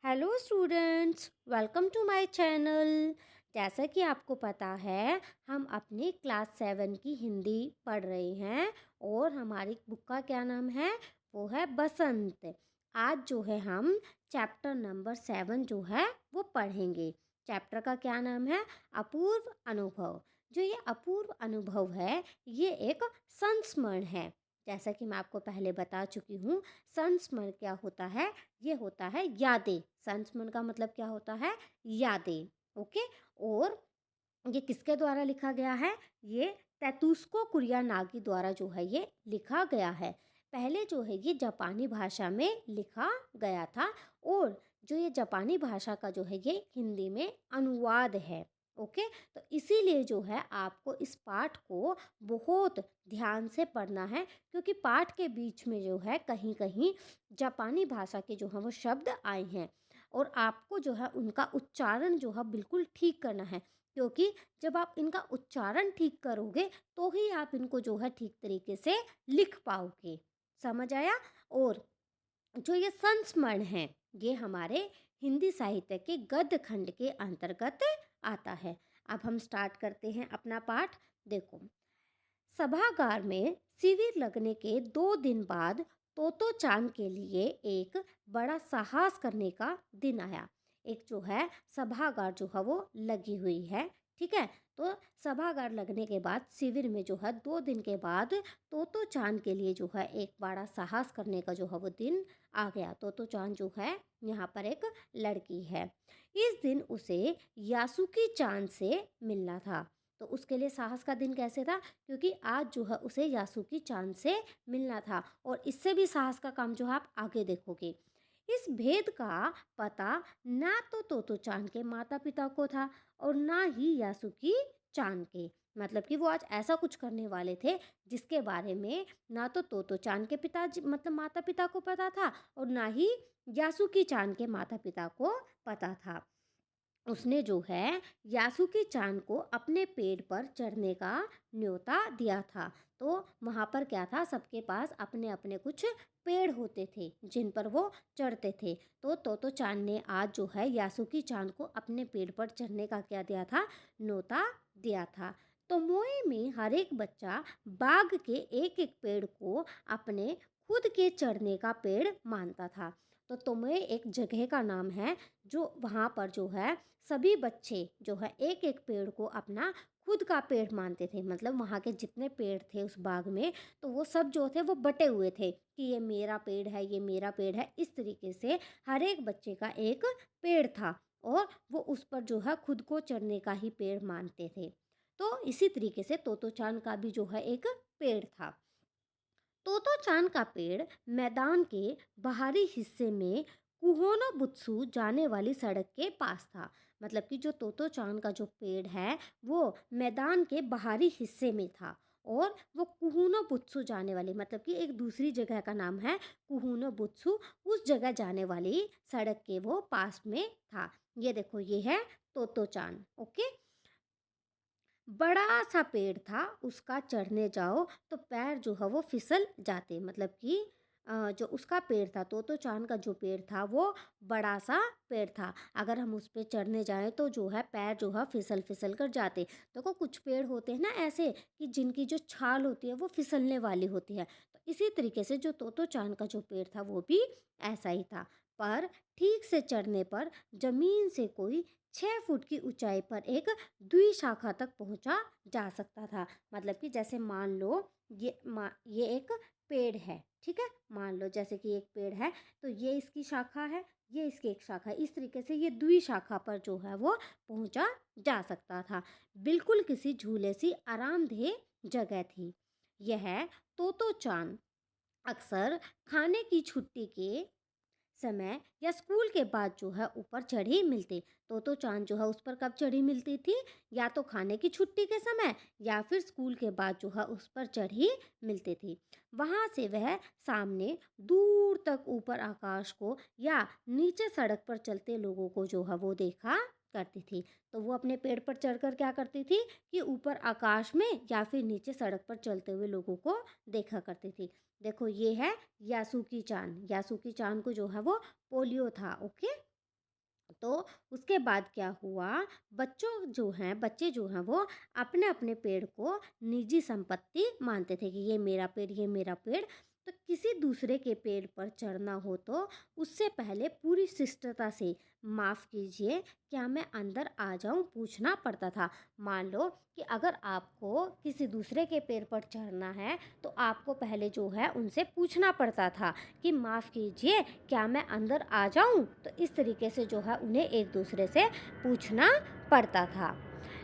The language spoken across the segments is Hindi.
Hello students, welcome to my channel. जैसा कि आपको पता है, हम अपनी क्लास 7 की हिंदी पढ़ रहे हैं और हमारी बुक का क्या नाम है? वो है बसंत। आज जो है हम चैप्टर नंबर 7 जो है वो पढ़ेंगे। चैप्टर का क्या नाम है? अपूर्व अनुभव। जो ये अपूर्व अनुभव है, ये एक संस्मरण है। जैसा कि मैं आपको पहले बता चुकी हूँ, संस्मरण क्या होता है? ये होता है यादें। संस्मरण का मतलब क्या होता है? यादें। ओके। और ये किसके द्वारा लिखा गया है? ये तेतुस्को कुरियानागी द्वारा जो है ये लिखा गया है। पहले जो है ये जापानी भाषा में लिखा गया था और जो ये जापानी भाषा का जो है ये हिंदी में अनुवाद है। ओके। तो इसीलिए जो है आपको इस पाठ को बहुत ध्यान से पढ़ना है, क्योंकि पाठ के बीच में जो है कहीं कहीं जापानी भाषा के जो है वो शब्द आए हैं और आपको जो है उनका उच्चारण जो है बिल्कुल ठीक करना है, क्योंकि जब आप इनका उच्चारण ठीक करोगे तो ही आप इनको जो है ठीक तरीके से लिख पाओगे। समझ आया? और जो ये संस्मरण है, ये हमारे हिंदी साहित्य के गद्य खंड के अंतर्गत आता है। अब हम स्टार्ट करते हैं अपना पाठ। देखो, सभागार में शिविर लगने के 2 दिन बाद तोतो चांद के लिए एक बड़ा साहस करने का दिन आया। एक जो है सभागार जो है वो लगी हुई है। ठीक है। तो सभागार लगने के बाद शिविर में जो है 2 दिन के बाद तोतो चांद के लिए जो है एक बड़ा साहस करने का जो है वो दिन आ गया। तोतो चांद जो है यहाँ पर एक लड़की है। इस दिन उसे यासुकी चांद से मिलना था। तो उसके लिए साहस का दिन कैसे था? क्योंकि आज जो है उसे यासुकी चांद से मिलना था। और इससे भी साहस का काम जो है आप आगे देखोगे। इस भेद का पता ना तो तोतो चांद के माता पिता को था और ना ही यासुकी चांद के। मतलब कि वो आज ऐसा कुछ करने वाले थे जिसके बारे में ना तो तोतो चांद के पिताजी मतलब माता पिता को पता था और ना ही यासुकी चांद के माता पिता को पता था। उसने जो है यासुकी चांद को अपने पेड़ पर चढ़ने का न्योता दिया था। तो वहाँ पर क्या था, सबके पास अपने अपने कुछ पेड़ होते थे जिन पर वो चढ़ते थे। तो चांद ने आज जो है यासुकी चांद को अपने पेड़ पर चढ़ने का क्या दिया था? न्योता दिया था। तो मोए में हर एक बच्चा बाग के एक एक पेड़ को अपने खुद के चढ़ने का पेड़ मानता था। तो तोमोए एक जगह का नाम है, जो वहाँ पर जो है सभी बच्चे जो है एक एक पेड़ को अपना खुद का पेड़ मानते थे। मतलब वहाँ के जितने पेड़ थे उस बाग में, तो वो सब जो थे वो बटे हुए थे कि ये मेरा पेड़ है, ये मेरा पेड़ है। इस तरीके से हर एक बच्चे का एक पेड़ था और वो उस पर जो है खुद को चढ़ने का ही पेड़ मानते थे। तो इसी तरीके से तोतो चान का भी जो है एक पेड़ था। तोतो चान का पेड़ मैदान के बाहरी हिस्से में कुहोनो बुत्सु जाने वाली सड़क के पास था। मतलब कि जो तोतो चान का जो पेड़ है वो मैदान के बाहरी हिस्से में था और वो कुहुनो बुत्सु जाने वाली, मतलब कि एक दूसरी जगह का नाम है कुहुनो बुत्सु, उस जगह जाने वाली सड़क के वो पास में था। ये देखो, ये है तोतो चान। ओके। बड़ा सा पेड़ था, उसका चढ़ने जाओ तो पैर जो है वो फिसल जाते। मतलब कि जो उसका पेड़ था, तोतो चान का जो पेड़ था वो बड़ा सा पेड़ था। अगर हम उस पे चढ़ने जाएं तो जो है पैर जो है फिसल फिसल कर जाते। देखो, कुछ पेड़ होते हैं ना ऐसे कि जिनकी जो छाल होती है वो फिसलने वाली होती है। तो इसी तरीके से जो तोतो चान का जो पेड़ था वो भी ऐसा ही था। पर ठीक से चढ़ने पर जमीन से कोई 6 फुट की ऊंचाई पर एक द्विशाखा तक पहुंचा जा सकता था। मतलब कि जैसे मान लो ये एक पेड़ है। ठीक है। मान लो जैसे कि एक पेड़ है, तो ये इसकी शाखा है, ये इसकी एक शाखा है। इस तरीके से ये द्विशाखा पर जो है वो पहुंचा जा सकता था। बिल्कुल किसी झूले सी आरामदेह जगह थी। यह तोतो चान अक्सर खाने की छुट्टी के समय या स्कूल के बाद जो है ऊपर चढ़ी मिलती। तो चांद जो है उस पर कब चढ़ी मिलती थी? या तो खाने की छुट्टी के समय या फिर स्कूल के बाद जो है उस पर चढ़ी मिलती थी। वहाँ से वह सामने दूर तक ऊपर आकाश को या नीचे सड़क पर चलते लोगों को जो है वो देखा करती थी। तो वो अपने पेड़ पर चढ़कर क्या करती थी कि ऊपर आकाश में या फिर नीचे सड़क पर चलते हुए लोगों को देखा करती थी। देखो, ये है यासुकी चान। यासुकी चान को जो है वो पोलियो था। ओके। तो उसके बाद क्या हुआ, बच्चे जो हैं वो अपने अपने पेड़ को निजी संपत्ति मानते थे कि ये मेरा पेड़, ये मेरा पेड़। तो किसी दूसरे के पेड़ पर चढ़ना हो तो उससे पहले पूरी शिष्टता से माफ़ कीजिए, क्या मैं अंदर आ जाऊं, पूछना पड़ता था। मान लो कि अगर आपको किसी दूसरे के पेड़ पर चढ़ना है तो आपको पहले जो है उनसे पूछना पड़ता था कि माफ़ कीजिए, क्या मैं अंदर आ जाऊं। तो इस तरीके से जो है उन्हें एक दूसरे से पूछना पड़ता था।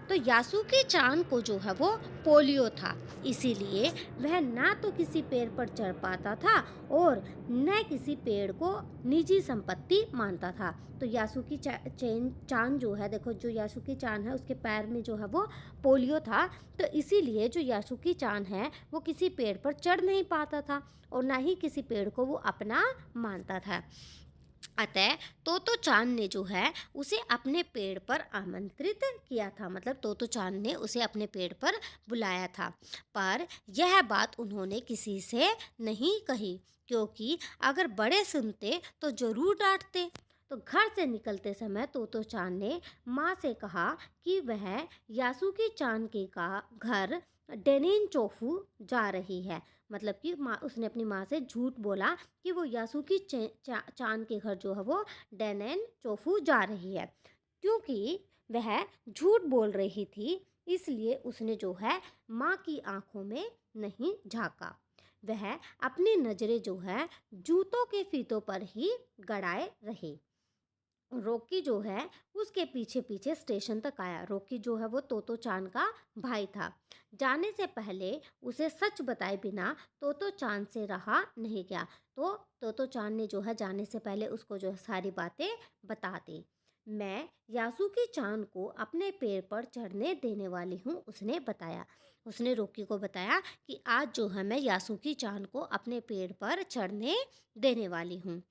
तो यासुकी चान को जो है वो पोलियो था, इसीलिए वह ना तो किसी पेड़ पर चढ़ पाता था और न किसी पेड़ को निजी संपत्ति मानता था। तो यासुकी चान जो है, देखो जो यासुकी चान है उसके पैर में जो है वो पोलियो था, तो इसीलिए जो यासुकी चान है वो किसी पेड़ पर चढ़ नहीं पाता था और ना ही किसी पेड़ को वो अपना मानता था। अतः तोतो चान ने जो है उसे अपने पेड़ पर आमंत्रित किया था, मतलब तोतो चान ने उसे अपने पेड़ पर बुलाया था। पर यह बात उन्होंने किसी से नहीं कही, क्योंकि अगर बड़े सुनते तो जरूर डांटते। तो घर से निकलते समय तोतो चान ने माँ से कहा कि वह यासुकी चान के का घर डेनिन चोफू जा रही है। मतलब कि माँ, उसने अपनी माँ से झूठ बोला कि वो यासुकी चान के घर जो है वो डेनेन चोफू जा रही है। क्योंकि वह झूठ बोल रही थी, इसलिए उसने जो है माँ की आंखों में नहीं झांका। वह अपनी नज़रें जो है जूतों के फीतों पर ही गड़ाए रही। रॉकी जो है उसके पीछे पीछे स्टेशन तक आया। रॉकी जो है वो तोतो चान का भाई था। जाने से पहले उसे सच बताए बिना तोतो चान से रहा नहीं गया। तो तोतो चान ने जो है जाने से पहले उसको जो है सारी बातें बता दी। मैं यासुकी चान को अपने पेड़ पर चढ़ने देने वाली हूँ, उसने बताया। उसने रॉकी को बताया कि आज जो है मैं यासुकी चान को अपने पेड़ पर चढ़ने देने वाली हूँ।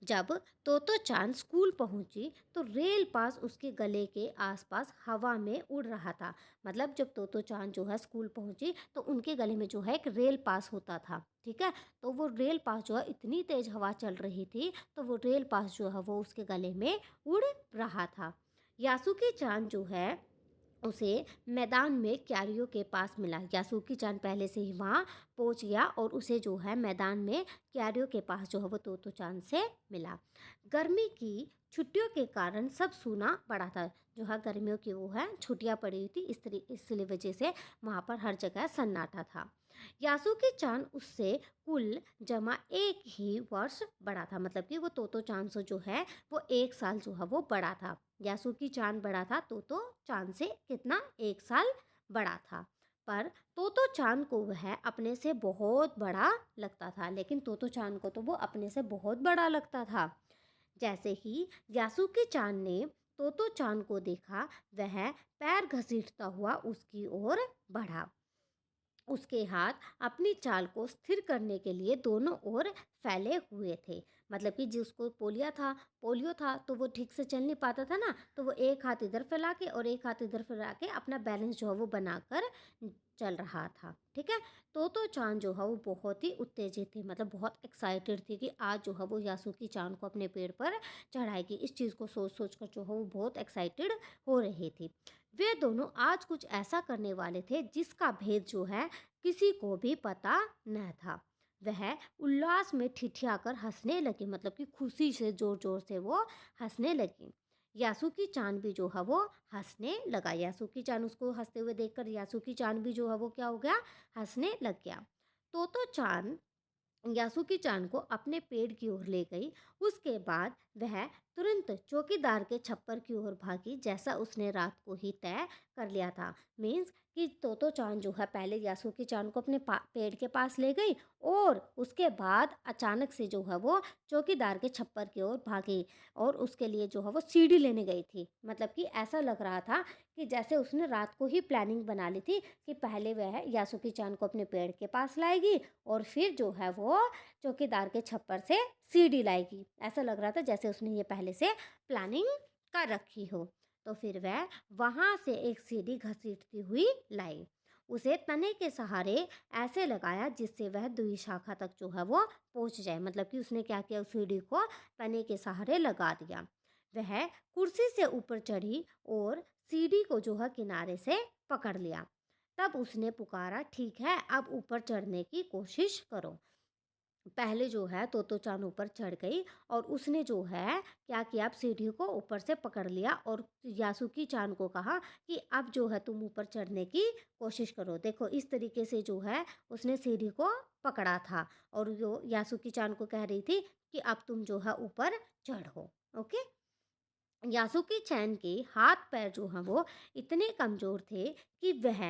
जब तोतो चान स्कूल पहुंची तो रेल पास उसके गले के आसपास हवा में उड़ रहा था। मतलब जब तोतो चान जो है स्कूल पहुंची तो उनके गले में जो है एक रेल पास होता था, ठीक है। तो वो रेल पास जो है इतनी तेज हवा चल रही थी, तो वो रेल पास जो है वो उसके गले में उड़ रहा था। यासुकी चान जो है उसे मैदान में क्यारियों के पास मिला। यासुकी चान पहले से ही वहाँ पहुँच गया और उसे जो है मैदान में क्यारियों के पास जो है वो तोतो चान से मिला। गर्मी की छुट्टियों के कारण सब सूना पड़ा था। जो है गर्मियों की वो है छुट्टियाँ पड़ी हुई थी, इसलिए वजह से वहाँ पर हर जगह सन्नाटा था। यासुकी चान उससे कुल जमा एक ही वर्ष बड़ा था, मतलब कि वो तोतो चान से जो है वो 1 साल जो है वो बड़ा था। यासुकी चान बड़ा था तोतो चान से, कितना, 1 साल बड़ा था। पर तोतो चान को वह अपने से बहुत बड़ा लगता था, लेकिन तोतो चान को तो वो अपने से बहुत बड़ा लगता था। जैसे ही यासुकी चान ने तोतो चान को देखा, वह पैर घसीटता हुआ उसकी ओर बढ़ा। उसके हाथ अपनी चाल को स्थिर करने के लिए दोनों ओर फैले हुए थे। मतलब कि जिसको पोलियो था तो वो ठीक से चल नहीं पाता था ना, तो वो एक हाथ इधर फैला के और एक हाथ इधर फैला के अपना बैलेंस जो है वो बनाकर चल रहा था, ठीक है। तो चांद जो है वो बहुत ही उत्तेजित थे, मतलब बहुत एक्साइटेड थी कि आज जो है वो यासुकी चांद को अपने पेड़ पर चढ़ाएगी। इस चीज़ को सोच सोच कर जो है वो बहुत एक्साइटेड हो रही थी। वे दोनों आज कुछ ऐसा करने वाले थे जिसका भेद जो है किसी को भी पता न था। वह उल्लास में ठिठियाकर हंसने लगी, मतलब कि खुशी से जोर जोर से वो हंसने लगी। यासुकी चांद भी जो है वो हंसने लगा। यासुकी चांद उसको हंसते हुए देखकर यासुकी चांद भी जो है वो क्या हो गया, हंसने लग गया। तो चांद यासुकी चांद को अपने पेड़ की ओर ले गई। उसके बाद वह तुरंत चौकीदार के छप्पर की ओर भागी, जैसा उसने रात को ही तय कर लिया था। मीन्स कि तोतो चांद जो है पहले यासुकी चांद को अपने पेड़ के पास ले गई और उसके बाद अचानक से जो है वो चौकीदार के छप्पर की ओर भागी और उसके लिए जो है वो सीढ़ी लेने गई थी। मतलब कि ऐसा लग रहा था कि जैसे उसने रात को ही प्लानिंग बना ली थी कि पहले वह यासुकी चांद को अपने पेड़ के पास लाएगी और फिर जो है वो चौकीदार के छप्पर से सीढ़ी लाएगी। ऐसा लग रहा था जैसे उसने ये पहले से प्लानिंग कर रखी हो। तो फिर वह वहाँ से एक सीढ़ी घसीटती हुई लाई, उसे तने के सहारे ऐसे लगाया जिससे वह दूसरी शाखा तक जो है वो पहुँच जाए। मतलब कि उसने क्या किया, उस सीढ़ी को तने के सहारे लगा दिया। वह कुर्सी से ऊपर चढ़ी और सीढ़ी को जो है किनारे से पकड़ लिया। तब उसने पुकारा, ठीक है, अब ऊपर चढ़ने की कोशिश करो। पहले जो है तोतो चान ऊपर चढ़ गई और उसने जो है क्या किया, अब सीढ़ी को ऊपर से पकड़ लिया और यासुकी चान को कहा कि अब जो है तुम ऊपर चढ़ने की कोशिश करो। देखो इस तरीके से जो है उसने सीढ़ी को पकड़ा था और जो यासुकी चान को कह रही थी कि अब तुम जो है ऊपर चढ़ो। ओके। यासुकी चैन के हाथ पैर जो हैं वो इतने कमज़ोर थे कि वह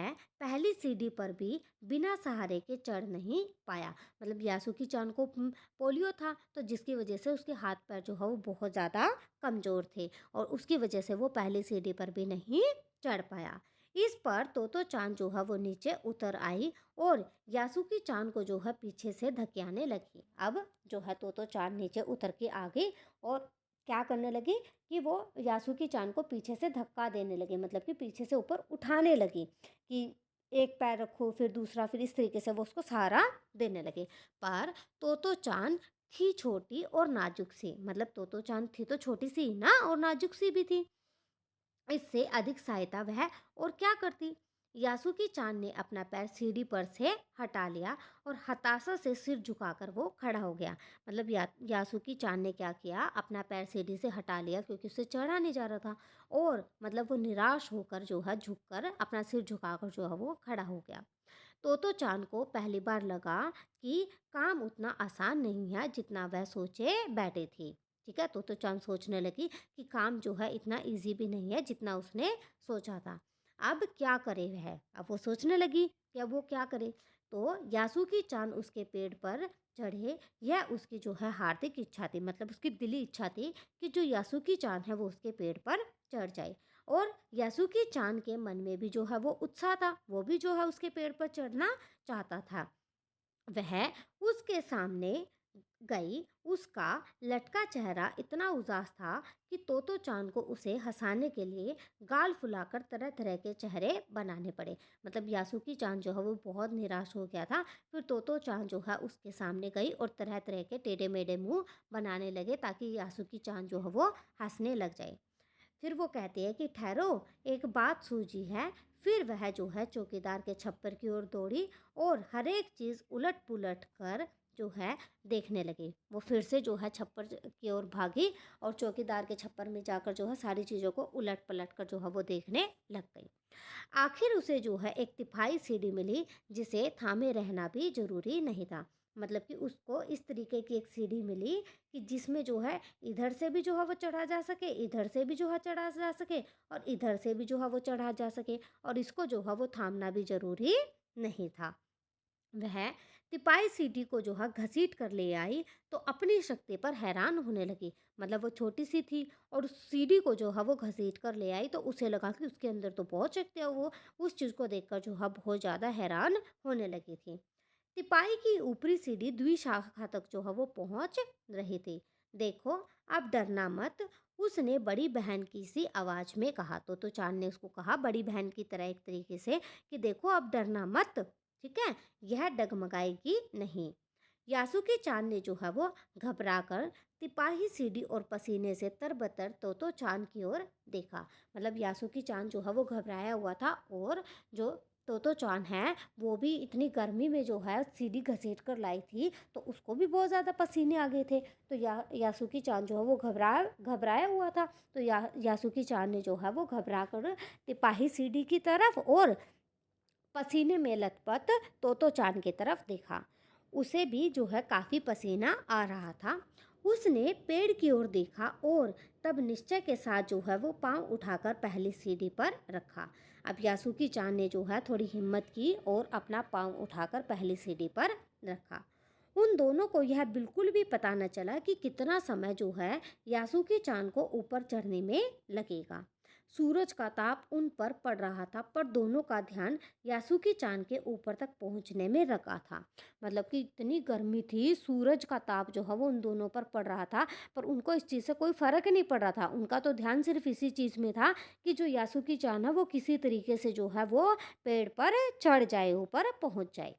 पहली सीढ़ी पर भी बिना सहारे के चढ़ नहीं पाया। मतलब यासुकी चान को पोलियो था, तो जिसकी वजह से उसके हाथ पैर जो है वो बहुत ज़्यादा कमज़ोर थे और उसकी वजह से वो पहली सीढ़ी पर भी नहीं चढ़ पाया। इस पर तोतो चान जो है वो नीचे उतर आई और यासुकी चान को जो है पीछे से धकेलने लगी। अब जो है तोतो चान नीचे उतर के आ गई और क्या करने लगी कि वो यासुकी चान को पीछे से धक्का देने लगी, मतलब कि पीछे से ऊपर उठाने लगी कि एक पैर रखो फिर दूसरा, फिर इस तरीके से वो उसको सहारा देने लगे। पर तोतो चान थी छोटी और नाजुक सी, मतलब तोतो चान थी तो छोटी सी ही ना और नाजुक सी भी थी। इससे अधिक सहायता वह और क्या करती। यासुकी चांद ने अपना पैर सीढ़ी पर से हटा लिया और हताशा से सिर झुकाकर वो खड़ा हो गया। मतलब यासुकी चांद ने क्या किया, अपना पैर सीढ़ी से हटा लिया क्योंकि उससे चढ़ा नहीं जा रहा था और मतलब वो निराश होकर जो है झुककर अपना सिर झुकाकर जो है वो खड़ा हो गया। तोतो चांद को पहली बार लगा कि काम उतना आसान नहीं है जितना वह सोचे बैठी थी। ठीक है, तोतो चांद सोचने लगी कि काम जो है इतना इजी भी नहीं है जितना उसने सोचा था। अब क्या करे वह, अब वो सोचने लगी कि अब वो क्या करे। तो यासुकी चांद उसके पेड़ पर चढ़े, यह उसकी जो है हार्दिक इच्छा थी, मतलब उसकी दिली इच्छा थी कि जो यासुकी चांद है वो उसके पेड़ पर चढ़ जाए। और यासुकी चांद के मन में भी जो है वो उत्साह था, वो भी जो है उसके पेड़ पर चढ़ना चाहता था। वह उसके सामने गई। उसका लटका चेहरा इतना उदास था कि तोतो चांद को उसे हंसाने के लिए गाल फुलाकर तरह तरह के चेहरे बनाने पड़े। मतलब यासुकी चांद जो है वो बहुत निराश हो गया था। फिर तोतो चांद जो है उसके सामने गई और तरह तरह के टेढ़े मेढ़े मुंह बनाने लगे ताकि यासुकी चांद जो है वो हंसने लग जाए। फिर वो कहती है कि ठहरो, एक बात सूझी है। फिर वह जो है चौकीदार के छप्पर की ओर दौड़ी और हर एक चीज़ उलट पुलट कर जो है देखने लगी। वो फिर से जो है छप्पर की ओर भागी और चौकीदार के छप्पर में जाकर जो है सारी चीज़ों को उलट पलट कर जो है वो देखने लग गई। आखिर उसे जो है एक तिफाई सीढ़ी मिली जिसे थामे रहना भी जरूरी नहीं था। मतलब कि उसको इस तरीके की एक सीढ़ी मिली कि जिसमें जो है इधर से भी जो है वो चढ़ा जा सके, इधर से भी जो है चढ़ा जा सके और इधर से भी जो है वो चढ़ा जा सके और इसको जो है वो थामना भी जरूरी नहीं था। वह तिपाई सीढ़ी को जो है घसीट कर ले आई तो अपनी शक्ति पर हैरान होने लगी। मतलब वो छोटी सी थी और उस सीढ़ी को जो है वो घसीट कर ले आई तो उसे लगा कि उसके अंदर तो बहुत शक्ति है। वो उस चीज़ को देखकर जो है बहुत ज़्यादा हैरान होने लगी थी। तिपाही की ऊपरी सीढ़ी द्विशाखा तक जो है वो पहुंच रही थी। देखो, अब डरना मत, उसने बड़ी बहन की सी आवाज में कहा। तो चांद ने उसको कहा बड़ी बहन की तरह एक तरीके से कि देखो अब डरना मत, ठीक है, यह डगमगाएगी नहीं। यासुकी चांद ने जो है वो घबरा कर तिपाही सीढ़ी और पसीने से तरबतर तो चांद की ओर देखा। मतलब यासुकी चांद जो है वो घबराया हुआ था और जो तोतो चान है वो भी इतनी गर्मी में जो है सीढ़ी घसीट कर लाई थी तो उसको भी बहुत ज़्यादा पसीने आ गए थे। तो यासुकी चांद जो है वो घबराया घबराया हुआ था। तो यासुकी चांद ने जो है वो घबरा कर तिपाही सीढ़ी की तरफ और पसीने में लथपथ तोतो चान की तरफ देखा। उसे भी जो है काफ़ी पसीना आ रहा था। उसने पेड़ की ओर देखा और तब निश्चय के साथ जो है वो पांव उठाकर पहली सीढ़ी पर रखा। अब यासुकी चांद ने जो है थोड़ी हिम्मत की और अपना पांव उठाकर पहली सीढ़ी पर रखा। उन दोनों को यह बिल्कुल भी पता न चला कि कितना समय जो है यासुकी चांद को ऊपर चढ़ने में लगेगा। सूरज का ताप उन पर पड़ रहा था पर दोनों का ध्यान यासुकी चांद के ऊपर तक पहुंचने में रखा था। मतलब कि इतनी गर्मी थी, सूरज का ताप जो है वो उन दोनों पर पड़ रहा था पर उनको इस चीज़ से कोई फ़र्क नहीं पड़ रहा था। उनका तो ध्यान सिर्फ इसी चीज़ में था कि जो यासुकी चांद है वो किसी तरीके से जो है वो पेड़ पर चढ़ जाए, ऊपर पहुंच जाए।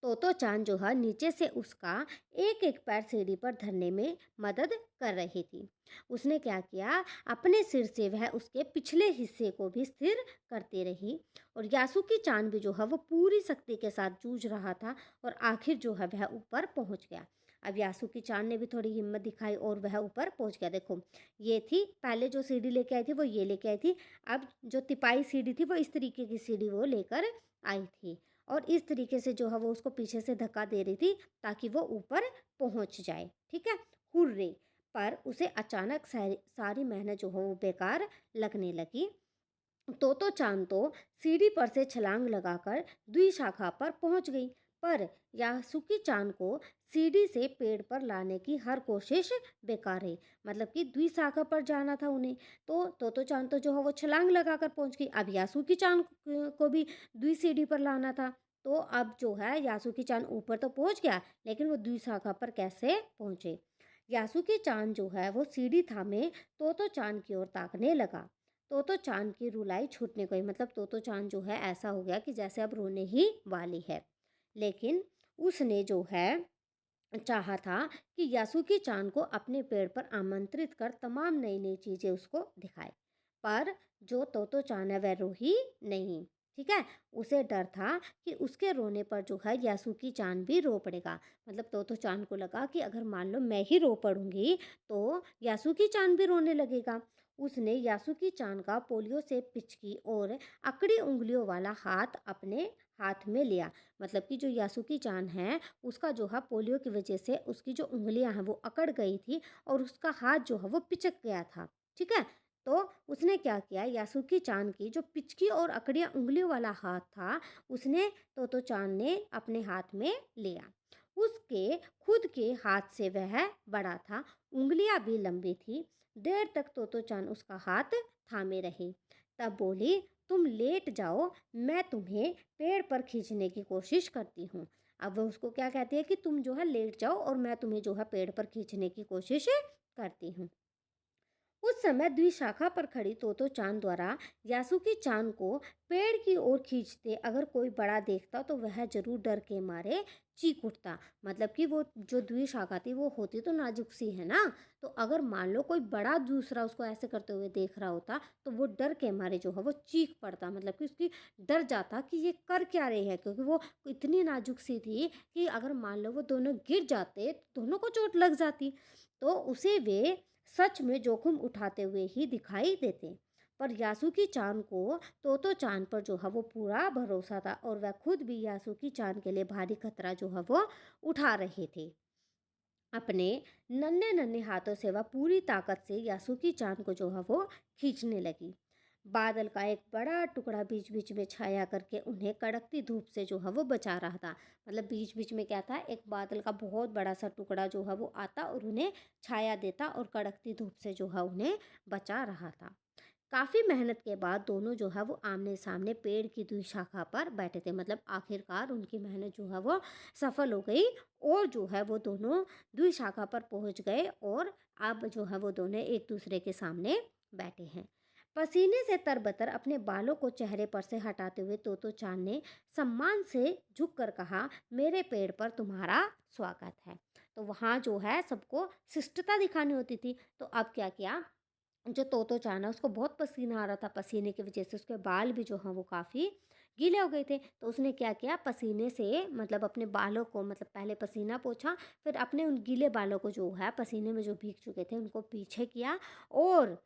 तोतो चान जो है नीचे से उसका एक एक पैर सीढ़ी पर धरने में मदद कर रही थी। उसने क्या किया, अपने सिर से वह उसके पिछले हिस्से को भी स्थिर करती रही और यासुकी चान भी जो है वो पूरी शक्ति के साथ जूझ रहा था और आखिर जो है वह ऊपर पहुंच गया। अब यासुकी चान ने भी थोड़ी हिम्मत दिखाई और वह ऊपर पहुंच गया। देखो, ये थी पहले जो सीढ़ी लेके आई थी वो ये लेके आई थी। अब जो तिपाई सीढ़ी थी वो इस तरीके की सीढ़ी वो लेकर आई थी और इस तरीके से जो है वो उसको पीछे से धक्का दे रही थी ताकि वो ऊपर पहुंच जाए। ठीक है, हुर्रे। पर उसे अचानक सारी मेहनत जो है वो बेकार लगने लगी। तोतो चान तो सीढ़ी पर से छलांग लगाकर द्विशाखा पर पहुंच गई, पर यासुकी चान को सीढ़ी से पेड़ पर लाने की हर कोशिश बेकार रही। मतलब कि द्विशाखा पर जाना था उन्हें, तो तोतो चान तो जो है वो छलांग लगाकर पहुंच गई। अब यासुकी चान को भी द्वि सीढ़ी पर लाना था। तो अब जो है यासुकी चान ऊपर तो पहुंच गया, लेकिन वो द्विशाखा पर कैसे पहुंचे। यासुकी चान जो है वो सीढ़ी थामे तोतो चान की ओर ताकने लगा। तोतो चान की रुलाई छूटने गई। मतलब तोतो चान जो है ऐसा हो गया कि जैसे अब रोने ही वाली है। लेकिन उसने जो है चाहा था कि यासुकी चान को अपने पेड़ पर आमंत्रित कर तमाम नई नई चीज़ें उसको दिखाए। पर जो तोतो चान है वह रोही नहीं। ठीक है, उसे डर था कि उसके रोने पर जो है यासुकी चान भी रो पड़ेगा। मतलब तोतो चान को लगा कि अगर मान लो मैं ही रो पड़ूंगी तो यासुकी चान भी रोने लगेगा। उसने यासुकी चान का पोलियो से पिचकी और अकड़ी उंगलियों वाला हाथ अपने हाथ में लिया। मतलब कि जो यासुकी चान है उसका जो है पोलियो की वजह से उसकी जो उंगलियां हैं वो अकड़ गई थी और उसका हाथ जो है वो पिचक गया था। ठीक है, तो उसने क्या किया, यासुकी चान की जो पिचकी और अकड़िया उंगलियों वाला हाथ था उसने तोतो चान ने अपने हाथ में लिया। उसके खुद के हाथ से वह बड़ा था, उंगलियां भी लंबी थी। देर तक तोतो चान उसका हाथ थामे रही, तब बोली, तुम लेट जाओ, मैं तुम्हें पेड़ पर खींचने की कोशिश करती हूँ। अब वह उसको क्या कहती है कि तुम जो है लेट जाओ और मैं तुम्हें जो है पेड़ पर खींचने की कोशिश करती हूँ। उस समय द्विशाखा पर खड़ी तोतो चान द्वारा यासुकी चान को पेड़ की ओर खींचते अगर कोई बड़ा देखता तो वह जरूर डर के मारे चीख उठता। मतलब कि वो जो द्विशाखा थी वो होती तो नाजुक सी है ना, तो अगर मान लो कोई बड़ा दूसरा उसको ऐसे करते हुए देख रहा होता तो वो डर के मारे जो है वो चीख पड़ता। मतलब कि उसकी डर जाता कि ये कर क्या रही है, क्योंकि वो इतनी नाजुक सी थी कि अगर मान लो वो दोनों गिर जाते तो दोनों को चोट लग जाती। तो उसे वे सच में जोखिम उठाते हुए ही दिखाई देते। पर यासुकी चान को तोतो चान पर जो है वो पूरा भरोसा था और वह खुद भी यासुकी चान के लिए भारी खतरा जो है वो उठा रहे थे। अपने नन्हे नन्हे हाथों से वह पूरी ताकत से यासुकी चान को जो है वो खींचने लगी। बादल का एक बड़ा टुकड़ा बीच बीच में छाया करके उन्हें कड़कती धूप से जो है वो बचा रहा था। मतलब बीच बीच में क्या था, एक बादल का बहुत बड़ा सा टुकड़ा जो है वो आता और उन्हें छाया देता और कड़कती धूप से जो है उन्हें बचा रहा था। काफ़ी मेहनत के बाद दोनों जो है वो आमने सामने पेड़ की दूसरी शाखा पर बैठे थे। मतलब आखिरकार उनकी मेहनत जो है वो सफल हो गई और जो है वो दोनों दूसरी शाखा पर पहुंच गए और अब जो है वो दोनों एक दूसरे के सामने बैठे हैं। पसीने से तरबतर अपने बालों को चेहरे पर से हटाते हुए तोतो चान ने सम्मान से झुककर कहा, मेरे पेड़ पर तुम्हारा स्वागत है। तो वहाँ जो है सबको शिष्टता दिखानी होती थी। तो अब क्या किया, जो तोतो चान है उसको बहुत पसीना आ रहा था, पसीने की वजह से उसके बाल भी जो हैं वो काफ़ी गीले हो गए थे। तो उसने क्या किया, पसीने से मतलब अपने बालों को मतलब पहले पसीना पोंछा, फिर अपने उन गीले बालों को जो है पसीने में जो भीग चुके थे उनको पीछे किया और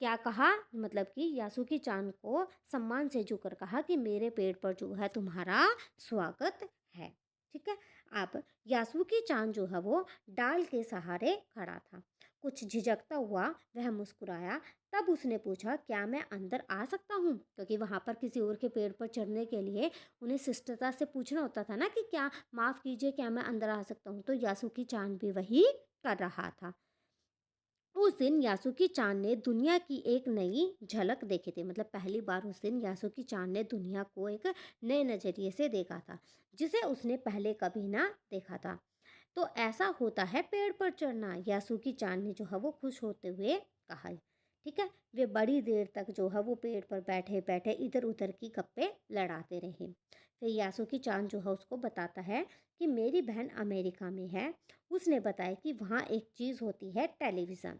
क्या कहा, मतलब कि यासुकी चान को सम्मान से झुककर कहा कि मेरे पेड़ पर जो है तुम्हारा स्वागत है। ठीक है, अब यासुकी चान जो है वो डाल के सहारे खड़ा था, कुछ झिझकता हुआ वह मुस्कुराया। तब उसने पूछा, क्या मैं अंदर आ सकता हूँ, क्योंकि वहाँ पर किसी और के पेड़ पर चढ़ने के लिए उन्हें शिष्टता से पूछना होता था ना कि क्या, माफ़ कीजिए, क्या मैं अंदर आ सकता हूँ। तो यासुकी चान भी वही कर रहा था। उस दिन यासुकी चान ने दुनिया की एक नई झलक देखी थी। मतलब पहली बार उस दिन यासुकी चान ने दुनिया को एक नए नज़रिए से देखा था, जिसे उसने पहले कभी ना देखा था। तो ऐसा होता है पेड़ पर चढ़ना, यासुकी चान ने जो है वो खुश होते हुए कहा। ठीक है, वे बड़ी देर तक जो है वो पेड़ पर बैठे बैठे इधर उधर की गप्पे लड़ाते रहे। फिर यासुकी चान जो है उसको बताता है कि मेरी बहन अमेरिका में है। उसने बताया कि वहाँ एक चीज़ होती है टेलीविज़न।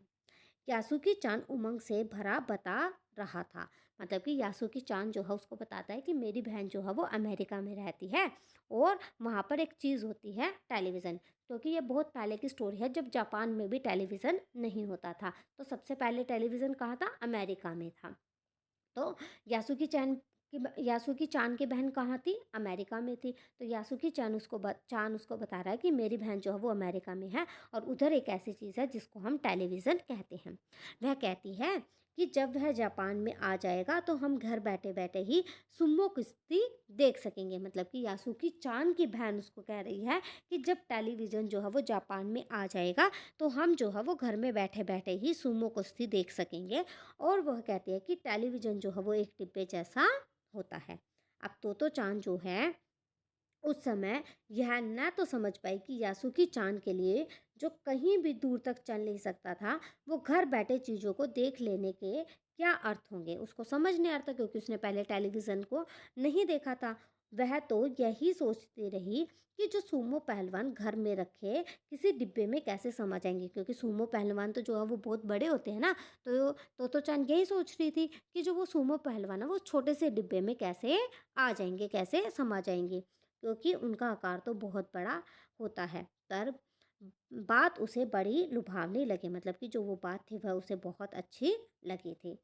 यासुकी चान उमंग से भरा बता रहा था। मतलब कि यासुकी चान जो है उसको बताता है कि मेरी बहन जो है वो अमेरिका में रहती है और वहाँ पर एक चीज़ होती है टेलीविज़न। क्योंकि ये बहुत पहले की स्टोरी है, जब जापान में भी टेलीविज़न नहीं होता था। तो सबसे पहले टेलीविज़न कहाँ था? अमेरिका में था। तो यासुकी चान की बहन कहाँ थी? अमेरिका में थी। तो यासुकी चान उसको बता रहा है कि मेरी बहन जो है वो अमेरिका में है और उधर एक ऐसी चीज़ है जिसको हम टेलीविज़न कहते हैं। वह कहती है कि जब वह जापान में आ जाएगा तो हम घर बैठे बैठे ही सुमो कुश्ती देख सकेंगे। मतलब कि यासुकी चान की बहन उसको कह रही है कि जब टेलीविज़न जो है वो जापान में आ जाएगा तो हम जो है वो घर में बैठे बैठे ही सुमो कुश्ती देख सकेंगे। और वह कहती है कि टेलीविज़न जो है वो एक डिब्बे जैसा होता है। अब तोतो चान जो है उस समय यह न तो समझ पाई कि यासुकी चान के लिए जो कहीं भी दूर तक चल नहीं सकता था, वो घर बैठे चीज़ों को देख लेने के क्या अर्थ होंगे। उसको समझ नहीं आता क्योंकि उसने पहले टेलीविज़न को नहीं देखा था। वह तो यही सोचती रही कि जो सूमो पहलवान घर में रखे किसी डिब्बे में कैसे समा जाएंगे, क्योंकि सूमो पहलवान तो जो है वो बहुत बड़े होते हैं ना। तो चांद यही सोच रही थी कि जो वो सूमो पहलवान है वो छोटे से डिब्बे में कैसे आ जाएंगे, कैसे समा जाएंगे, क्योंकि उनका आकार तो बहुत बड़ा होता है। पर बात उसे बड़ी लुभावनी लगी। मतलब कि जो वो बात थी वह उसे बहुत अच्छी लगी थी।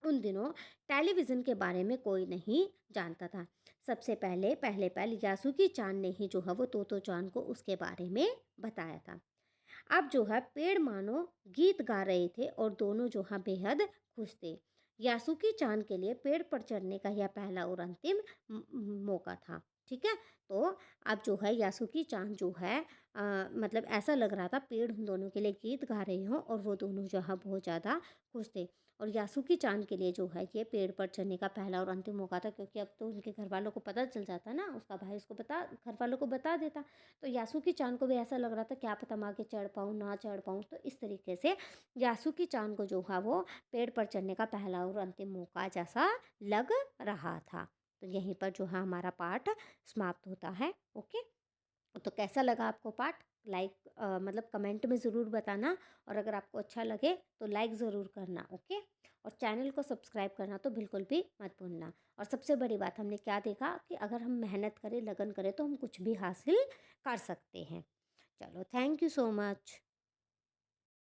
उन दिनों टेलीविज़न के बारे में कोई नहीं जानता था। सबसे पहले यासुकी चान ने ही जो है वो तोतो चान को उसके बारे में बताया था। अब जो है पेड़ मानो गीत गा रहे थे और दोनों जो है बेहद खुश थे। यासुकी चान के लिए पेड़ पर चढ़ने का यह पहला और अंतिम मौका था। ठीक है। तो अब जो है यासुकी चान जो है मतलब ऐसा लग रहा था पेड़ उन दोनों के लिए गीत गा रहे हों और वो दोनों जो है बहुत ज़्यादा खुश थे। और यासुकी चान के लिए जो है ये पेड़ पर चढ़ने का पहला और अंतिम मौका था, क्योंकि अब तो उनके घर वालों को पता चल जाता ना, उसका भाई उसको घर वालों को बता देता। तो यासुकी चान को भी ऐसा लग रहा था क्या पता मैं आगे चढ़ पाऊँ ना चढ़ पाऊँ। तो इस तरीके से यासुकी चान को जो है वो पेड़ पर चढ़ने का पहला और अंतिम मौका जैसा लग रहा था। तो यहीं पर जो है हमारा पाठ समाप्त होता है। ओके। तो कैसा लगा आपको पाठ? मतलब कमेंट में ज़रूर बताना, और अगर आपको अच्छा लगे तो लाइक ज़रूर करना। ओके। और चैनल को सब्सक्राइब करना तो बिल्कुल भी मत भूलना। और सबसे बड़ी बात हमने क्या देखा कि अगर हम मेहनत करें, लगन करें तो हम कुछ भी हासिल कर सकते हैं। चलो, थैंक यू सो मच।